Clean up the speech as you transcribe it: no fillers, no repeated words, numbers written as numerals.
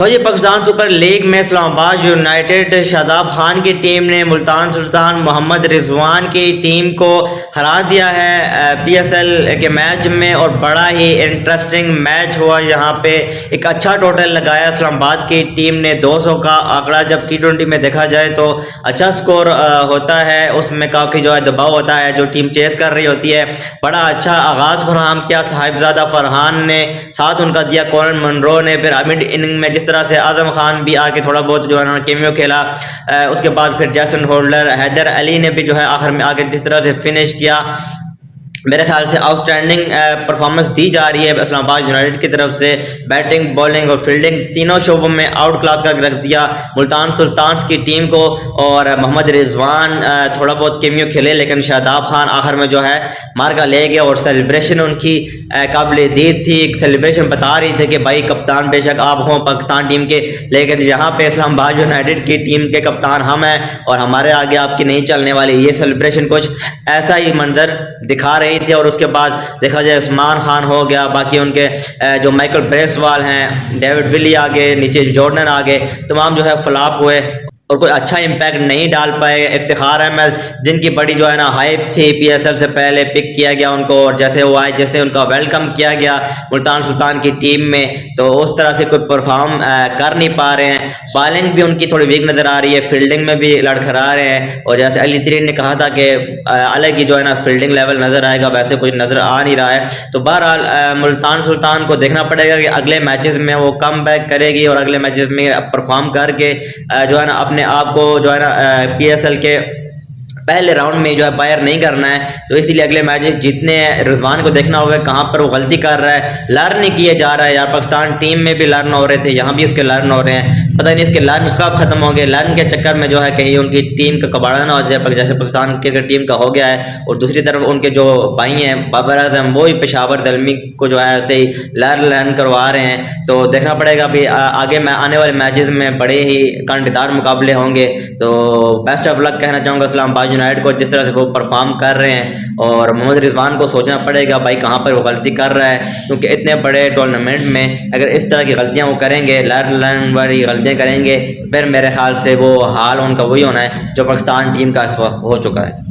तो ये Pakistan super league में इस्लामाबाद यूनाइटेड शादाब खान की टीम ने मुल्तान सुल्तान मोहम्मद रिजवान की टीम को हरा दिया है पीएसएल के मैच में। और बड़ा ही इंटरेस्टिंग मैच हुआ। यहाँ पे एक अच्छा टोटल लगाया इस्लामाबाद की टीम ने। 200 का आंकड़ा जब टी20 में देखा जाए तो अच्छा स्कोर होता है, उसमें काफ़ी जो है दबाव होता है जो टीम चेस कर रही होती है। बड़ा अच्छा आगाज़ फरहम किया साहिबजादा फरहान ने, साथ उनका दिया कॉलन मनरो ने। फिर मिड इनिंग में जिस तरह से आजम खान भी आके थोड़ा बहुत जो है ना केमियो खेला, उसके बाद फिर जैसन होल्डर हैदर अली ने भी जो है आखिर में आके जिस तरह से फिनिश किया, मेरे ख्याल से आउटस्टैंडिंग परफॉर्मेंस दी जा रही है इस्लामाबाद यूनाइटेड की तरफ से। बैटिंग, बॉलिंग और फील्डिंग तीनों शोबों में आउट क्लास का रख दिया मुल्तान सुल्तान्स की टीम को। और मोहम्मद रिजवान थोड़ा बहुत केमियो खेले, लेकिन शादाब खान आखिर में जो है मार्का ले गया। और सेलिब्रेशन उनकी काबिल दीद थी। सेलिब्रेशन बता रही थी कि भाई कप्तान बेशक आप हों पाकिस्तान टीम के, लेकिन यहाँ पे इस्लामाबाद यूनाइटेड की टीम के कप्तान हम हैं और हमारे आगे आपकी नहीं चलने वाली। ये सेलिब्रेशन कुछ ऐसा ही मंजर दिखा रही थी। और उसके बाद देखा जाए उस्मान खान हो गया, बाकी उनके जो माइकल ब्रेसवाल हैं, डेविड विली आगे, नीचे जॉर्डन आगे, तमाम जो है फ्लॉप हुए और कोई अच्छा इम्पैक्ट नहीं डाल पाए। इफ्तिखार अहमद जिनकी बड़ी जो है ना हाइप थी, पीएसएल से पहले पिक किया गया उनको, और जैसे वो आए जैसे उनका वेलकम किया गया मुल्तान सुल्तान की टीम में, तो उस तरह से कोई परफॉर्म कर नहीं पा रहे हैं। बॉलिंग भी उनकी थोड़ी वीक नज़र आ रही है, फील्डिंग में भी लड़खड़ा रहे हैं। और जैसे अली तरीन ने कहा था कि अलग ही जो है ना फील्डिंग लेवल नज़र आएगा, वैसे कुछ नज़र आ नहीं रहा है। तो बहरहाल मुल्तान सुल्तान को देखना पड़ेगा कि अगले मैचेस में वो कम बैक करेगी और अगले मैचेस में परफॉर्म करके जो है ना अपने आपको जो है ना पीएसएल के पहले राउंड में जो है बायर नहीं करना है। तो इसीलिए अगले मैचेस जीतने हैं। रिजवान को देखना होगा कहाँ पर वो गलती कर रहा है, लर्न नहीं किए जा रहा है यार। पाकिस्तान टीम में भी लर्न हो रहे थे, यहाँ भी उसके लर्न हो रहे हैं, पता नहीं इसके लर्न कब खत्म होंगे। लर्न के चक्कर में जो है कहीं उनकी टीम का कबाड़ा ना हो जाए, जैसे पाकिस्तान क्रिकेट टीम का हो गया है। और दूसरी तरफ उनके जो भाई हैं बाबर आजम, वो ही पेशावर जलमी को जो है ऐसे ही लर्न करवा रहे हैं। तो देखना पड़ेगा अभी आगे में आने वाले मैचेस में बड़े ही कांटेदार मुकाबले होंगे। तो बेस्ट ऑफ लक कहना चाहूँगा इस्लामाबाद यूनाइटेड को, जिस तरह से वो परफॉर्म कर रहे हैं। और मोहम्मद रिजवान को सोचना पड़ेगा भाई कहाँ पर वो गलती कर रहा है, क्योंकि इतने बड़े टूर्नामेंट में अगर इस तरह की गलतियाँ वो करेंगे, लर्न वाली गलतियाँ करेंगे, फिर मेरे ख्याल से वो हाल उनका वही होना है जो पाकिस्तान टीम का इस वक्त हो चुका है।